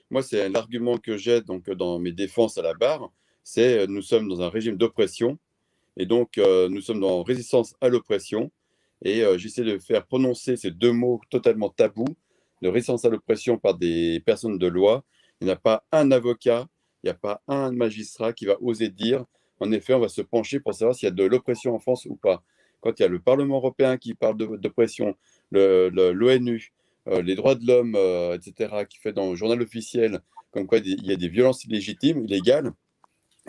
moi, c'est l'argument que j'ai donc, dans mes défenses à la barre, c'est nous sommes dans un régime d'oppression et donc nous sommes en résistance à l'oppression. Et j'essaie de faire prononcer ces deux mots totalement tabous, de résistance à l'oppression par des personnes de loi. Il n'y a pas un avocat, il n'y a pas un magistrat qui va oser dire, en effet, on va se pencher pour savoir s'il y a de l'oppression en France ou pas. Quand il y a le Parlement européen qui parle d'oppression, l'ONU, les droits de l'homme, etc., qui fait dans le journal officiel, comme quoi il y a des violences illégitimes, illégales,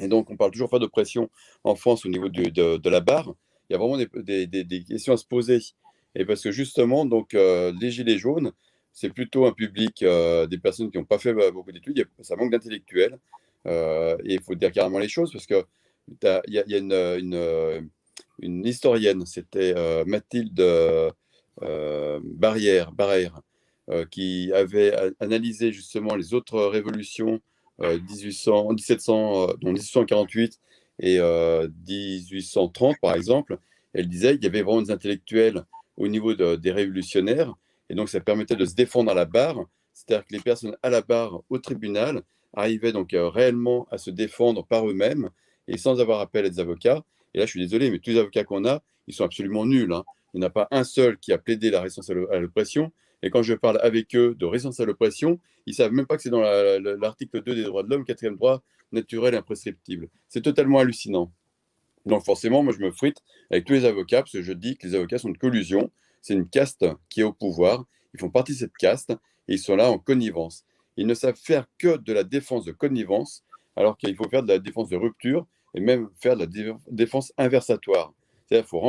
et donc on parle toujours pas d'oppression en France au niveau de la barre, il y a vraiment des questions à se poser. Et parce que justement, donc, les Gilets jaunes, c'est plutôt un public, des personnes qui n'ont pas fait beaucoup d'études, ça manque d'intellectuels, et il faut dire carrément les choses, parce que il y a une historienne, c'était Mathilde Barrère, qui avait analysé justement les autres révolutions 1800, 1700, non, 1848 et 1830 par exemple. Elle disait qu'il y avait vraiment des intellectuels au niveau des révolutionnaires et donc ça permettait de se défendre à la barre, c'est-à-dire que les personnes à la barre au tribunal arrivaient donc réellement à se défendre par eux-mêmes et sans avoir appel à des avocats. Et là, je suis désolé, mais tous les avocats qu'on a, ils sont absolument nuls, hein. Il n'y en a pas un seul qui a plaidé la résistance à l'oppression. Et quand je parle avec eux de résistance à l'oppression, ils ne savent même pas que c'est dans l'article 2 des droits de l'homme, quatrième droit naturel et imprescriptible. C'est totalement hallucinant. Donc forcément, moi, je me frite avec tous les avocats parce que je dis que les avocats sont de collusion. C'est une caste qui est au pouvoir. Ils font partie de cette caste et ils sont là en connivence. Ils ne savent faire que de la défense de connivence, alors qu'il faut faire de la défense de rupture et même faire de la défense inversatoire. C'est-à-dire qu'il faut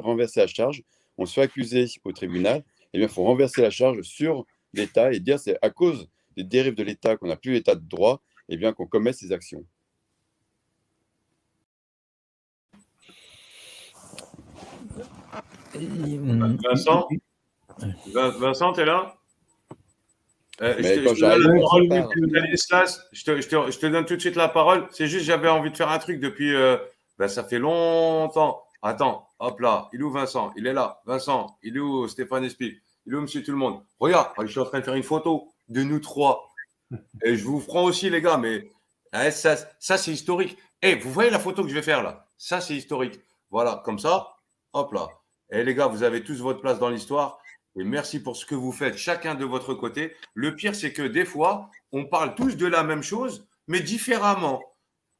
renverser la charge. On se fait accuser au tribunal, et bien il faut renverser la charge sur l'État et dire c'est à cause des dérives de l'État qu'on n'a plus l'État de droit, et bien qu'on commet ces actions. Vincent, Vincent, t'es là? Mais quand Je te donne j'arrive, la on se parole, parle. Stanislas. Je te donne tout de suite la parole. C'est juste, j'avais envie de faire un truc depuis. Ça fait longtemps. Attends, hop là. Il est où Vincent? Il est là. Vincent, il est où Stéphane Espy? Il est où Monsieur Tout le Monde? Regarde, je suis en train de faire une photo de nous trois. Et je vous prends aussi, les gars, mais ça c'est historique. Vous voyez la photo que je vais faire là? Ça, c'est historique. Voilà, comme ça, hop là. Les gars, vous avez tous votre place dans l'histoire. Et merci pour ce que vous faites, chacun de votre côté. Le pire, c'est que des fois, on parle tous de la même chose, mais différemment.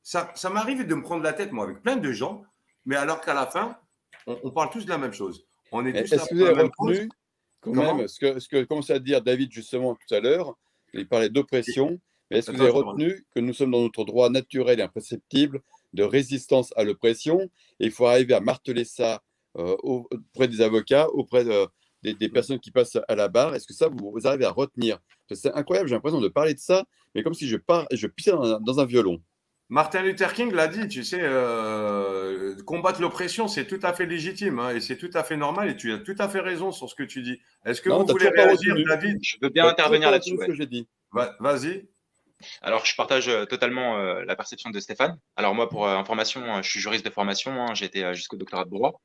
Ça m'arrive de me prendre la tête, moi, avec plein de gens, mais alors qu'à la fin, on parle tous de la même chose. On est tous là Est-ce que vous pour la avez même cause. retenu quand même Comment? ce que commençait à dire David justement tout à l'heure? Il parlait d'oppression, mais est-ce que vous Attends, avez je te remercie. retenu que nous sommes dans notre droit naturel et imprescriptible de résistance à l'oppression et il faut arriver à marteler ça auprès des avocats, auprès des personnes qui passent à la barre? Est-ce que ça, vous arrivez à retenir? Parce que c'est incroyable, j'ai l'impression de parler de ça, mais comme si je pissais dans un violon. Martin Luther King l'a dit, tu sais, combattre l'oppression, c'est tout à fait légitime, hein, et c'est tout à fait normal, et tu as tout à fait raison sur ce que tu dis. Est-ce que Non, vous tu n'as voulez toujours pas réagir, retenu. David? Je veux Tu bien n'as toujours intervenir pas là-dessus, retenu ce ouais. que j'ai dit. Vas-y. Alors, je partage totalement la perception de Stéphane. Alors moi, pour information, je suis juriste de formation, hein, j'ai été jusqu'au doctorat de droit.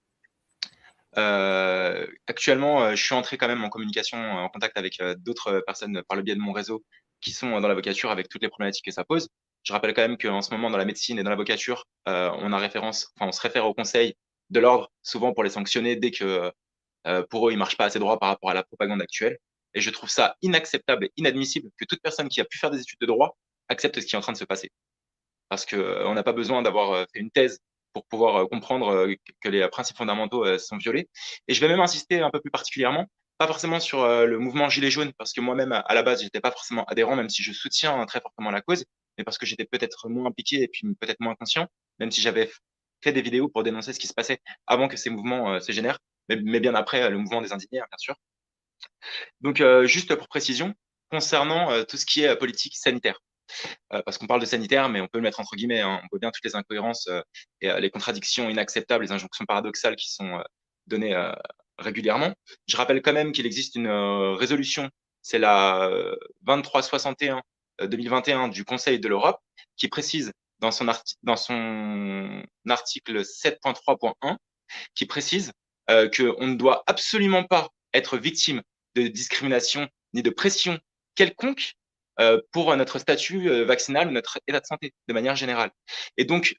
Actuellement, je suis entré quand même en communication, en contact avec d'autres personnes par le biais de mon réseau qui sont dans l'avocature avec toutes les problématiques que ça pose. Je rappelle quand même qu'en ce moment, dans la médecine et dans l'avocature, on se réfère au conseil de l'ordre, souvent pour les sanctionner dès que pour eux, ils marchent pas assez droit par rapport à la propagande actuelle. Et je trouve ça inacceptable et inadmissible que toute personne qui a pu faire des études de droit accepte ce qui est en train de se passer. Parce que on n'a pas besoin d'avoir fait une thèse pour pouvoir comprendre que les principes fondamentaux sont violés. Et je vais même insister un peu plus particulièrement, pas forcément sur le mouvement Gilets jaunes, parce que moi-même, à la base, j'étais pas forcément adhérent, même si je soutiens très fortement la cause, mais parce que j'étais peut-être moins impliqué et puis peut-être moins conscient, même si j'avais fait des vidéos pour dénoncer ce qui se passait avant que ces mouvements se génèrent, mais bien après le mouvement des indignés, hein, bien sûr. Donc, juste pour précision, concernant tout ce qui est politique sanitaire, parce qu'on parle de sanitaire, mais on peut le mettre entre guillemets, hein, on voit bien toutes les incohérences et les contradictions inacceptables, les injonctions paradoxales qui sont données régulièrement. Je rappelle quand même qu'il existe une résolution, c'est la 2361 2021 du Conseil de l'Europe, qui précise dans son article 7.3.1, qui précise qu'on ne doit absolument pas être victime de discrimination ni de pression quelconque pour notre statut vaccinal ou notre état de santé de manière générale. Et donc,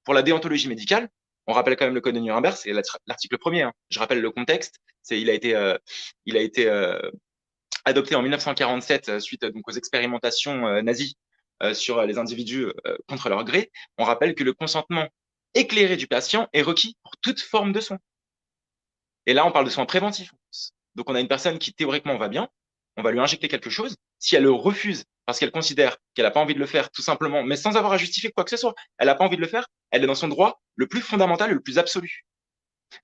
pour la déontologie médicale, on rappelle quand même le code de Nuremberg, c'est l'article 1er. Hein. Je rappelle le contexte. Il a été adopté en 1947 suite donc aux expérimentations nazies sur les individus contre leur gré. On rappelle que le consentement éclairé du patient est requis pour toute forme de soin. Et là, on parle de soins préventifs. Donc, on a une personne qui théoriquement va bien, on va lui injecter quelque chose. Si elle le refuse parce qu'elle considère qu'elle n'a pas envie de le faire, tout simplement, mais sans avoir à justifier quoi que ce soit, elle n'a pas envie de le faire, elle est dans son droit le plus fondamental et le plus absolu.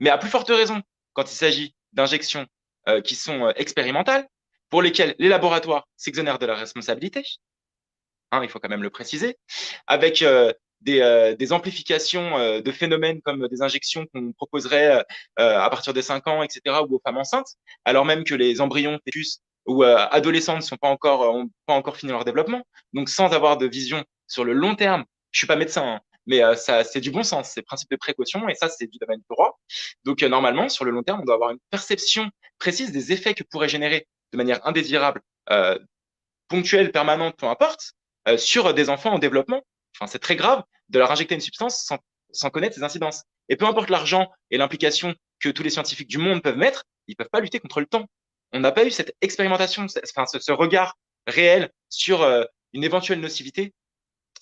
Mais à plus forte raison, quand il s'agit d'injections qui sont expérimentales, pour lesquelles les laboratoires s'exonèrent de la responsabilité, hein, il faut quand même le préciser, avec des amplifications de phénomènes comme des injections qu'on proposerait à partir de 5 ans, etc., ou aux femmes enceintes, alors même que les embryons fœtus ou adolescents ne sont pas encore, ont pas encore fini leur développement. Donc, sans avoir de vision sur le long terme, je suis pas médecin, hein, mais ça, c'est du bon sens, c'est principe de précaution, et ça, c'est du domaine du droit. Donc, normalement, sur le long terme, on doit avoir une perception précise des effets que pourrait générer de manière indésirable, ponctuelle, permanente, peu importe, sur des enfants en développement. Enfin, c'est très grave de leur injecter une substance sans connaître ses incidences. Et peu importe l'argent et l'implication que tous les scientifiques du monde peuvent mettre, ils peuvent pas lutter contre le temps. On n'a pas eu cette expérimentation, enfin, ce regard réel sur une éventuelle nocivité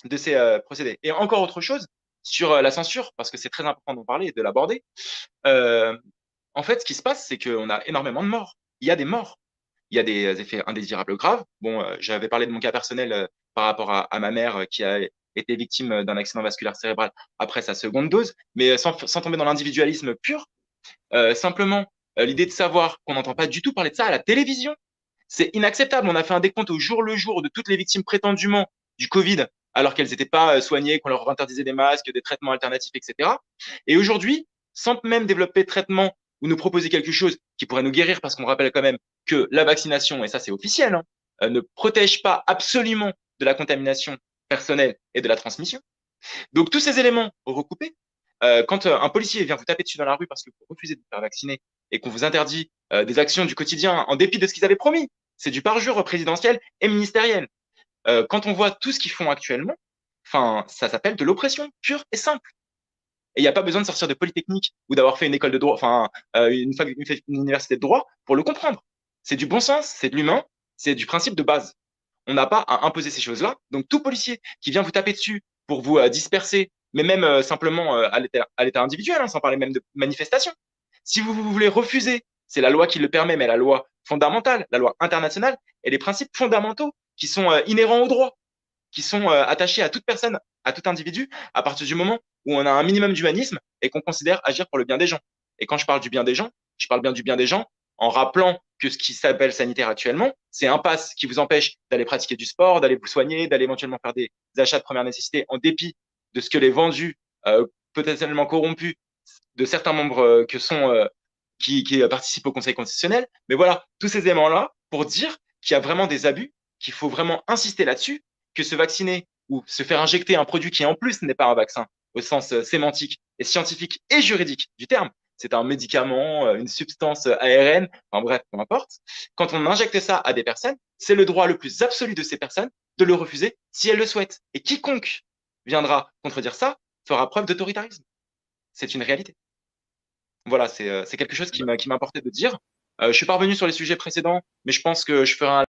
de ces procédés. Et encore autre chose sur la censure, parce que c'est très important d'en parler et de l'aborder. En fait, ce qui se passe, c'est qu'on a énormément de morts. Il y a des morts. Il y a des effets indésirables graves. Bon, j'avais parlé de mon cas personnel par rapport à ma mère qui a été victime d'un accident vasculaire cérébral après sa seconde dose, mais sans tomber dans l'individualisme pur. Simplement, l'idée de savoir qu'on n'entend pas du tout parler de ça à la télévision, c'est inacceptable. On a fait un décompte au jour le jour de toutes les victimes prétendument du Covid, alors qu'elles n'étaient pas soignées, qu'on leur interdisait des masques, des traitements alternatifs, etc. Et aujourd'hui, sans même développer de traitement ou nous proposer quelque chose qui pourrait nous guérir, parce qu'on rappelle quand même que la vaccination, et ça c'est officiel, hein, ne protège pas absolument de la contamination personnelle et de la transmission. Donc tous ces éléments recoupés, quand un policier vient vous taper dessus dans la rue parce que vous refusez de vous faire vacciner et qu'on vous interdit des actions du quotidien en dépit de ce qu'ils avaient promis, c'est du parjure présidentiel et ministériel. Quand on voit tout ce qu'ils font actuellement, enfin, ça s'appelle de l'oppression pure et simple. Et il n'y a pas besoin de sortir de Polytechnique ou d'avoir fait une école de droit, enfin, une université de droit pour le comprendre. C'est du bon sens, c'est de l'humain, c'est du principe de base. On n'a pas à imposer ces choses-là. Donc, tout policier qui vient vous taper dessus pour vous disperser, mais même simplement à l'état individuel, hein, sans parler même de manifestation. Si vous voulez refuser, c'est la loi qui le permet, mais la loi fondamentale, la loi internationale, et les principes fondamentaux qui sont inhérents au droit, qui sont attachés à toute personne, à tout individu, à partir du moment où on a un minimum d'humanisme et qu'on considère agir pour le bien des gens. Et quand je parle du bien des gens, je parle bien du bien des gens en rappelant que ce qui s'appelle sanitaire actuellement, c'est un pass qui vous empêche d'aller pratiquer du sport, d'aller vous soigner, d'aller éventuellement faire des achats de première nécessité en dépit de ce que les vendus, potentiellement corrompus de certains membres qui participent au Conseil constitutionnel. Mais voilà, tous ces éléments-là pour dire qu'il y a vraiment des abus, qu'il faut vraiment insister là-dessus, que se vacciner ou se faire injecter un produit qui en plus n'est pas un vaccin au sens sémantique et scientifique et juridique du terme, c'est un médicament, une substance ARN, enfin bref, peu importe. Quand on injecte ça à des personnes, c'est le droit le plus absolu de ces personnes de le refuser si elles le souhaitent. Et quiconque viendra contredire ça fera preuve d'autoritarisme. C'est une réalité. Voilà, c'est quelque chose qui m'a importé de dire. Je suis pas revenu sur les sujets précédents, mais je pense que je ferai un